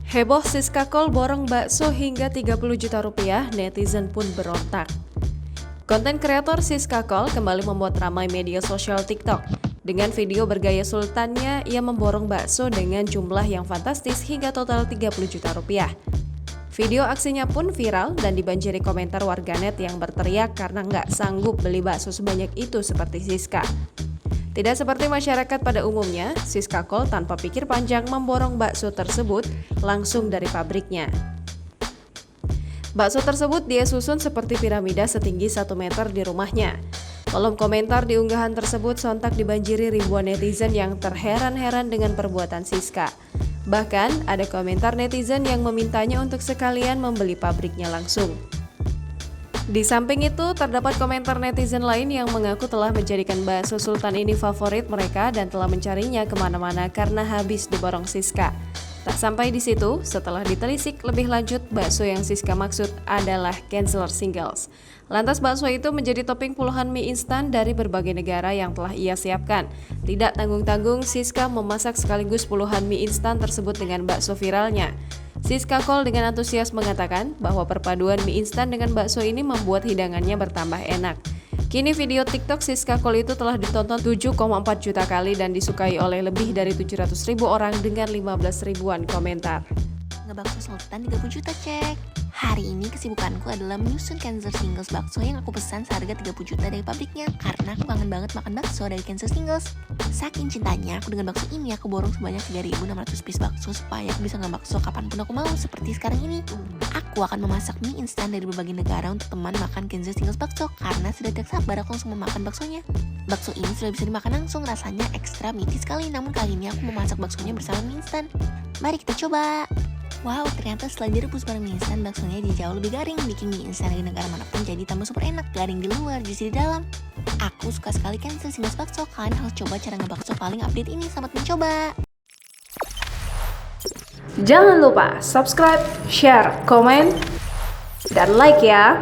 Heboh Siska Kol borong bakso hingga 30 juta rupiah, netizen pun berontak. Konten kreator Siska Kol kembali membuat ramai media sosial TikTok. Dengan video bergaya sultannya, ia memborong bakso dengan jumlah yang fantastis hingga total 30 juta rupiah. Video aksinya pun viral dan dibanjiri komentar warganet yang berteriak karena nggak sanggup beli bakso sebanyak itu seperti Siska. Tidak seperti masyarakat pada umumnya, Siska Kol tanpa pikir panjang memborong bakso tersebut langsung dari pabriknya. Bakso tersebut dia susun seperti piramida setinggi 1 meter di rumahnya. Kolom komentar di unggahan tersebut sontak dibanjiri ribuan netizen yang terheran-heran dengan perbuatan Siska. Bahkan ada komentar netizen yang memintanya untuk sekalian membeli pabriknya langsung. Di samping itu, terdapat komentar netizen lain yang mengaku telah menjadikan bakso sultan ini favorit mereka dan telah mencarinya kemana-mana karena habis diborong Siska. Tak sampai di situ, setelah ditelisik lebih lanjut, bakso yang Siska maksud adalah Gensler Singles. Lantas bakso itu menjadi topping puluhan mie instan dari berbagai negara yang telah ia siapkan. Tidak tanggung-tanggung, Siska memasak sekaligus puluhan mie instan tersebut dengan bakso viralnya. Siska Kol dengan antusias mengatakan bahwa perpaduan mie instan dengan bakso ini membuat hidangannya bertambah enak. Kini video TikTok Siska Kol itu telah ditonton 7,4 juta kali dan disukai oleh lebih dari 700.000 orang dengan 15 ribuan komentar. Ngebakso sultan 30 juta cek. Hari ini kesibukanku adalah menyusun Gensler Singles bakso yang aku pesan seharga 30 juta dari pabriknya karena aku kangen banget makan bakso dari Gensler Singles. Saking cintanya aku dengan bakso ini, aku borong sebanyak 3.600 piece bakso supaya aku bisa ngebakso kapanpun aku mau seperti sekarang ini. Aku akan memasak mie instan dari berbagai negara untuk teman makan Gensler Singles bakso karena sudah tidak sabar aku langsung memakan baksonya. Bakso ini sudah bisa dimakan langsung, rasanya ekstra meaty sekali, namun kali ini aku memasak baksonya bersama mie instan. Mari kita coba! Wow, ternyata setelah direbus bareng mie instan, baksonya jadi jauh lebih garing, bikin mie instan dari negara manapun jadi tambah super enak, garing di luar, juicy di dalam. Aku suka sekali Gensler Singles bakso, kalian harus coba cara ngebakso paling update ini, selamat mencoba! Jangan lupa subscribe, share, komen, dan like ya!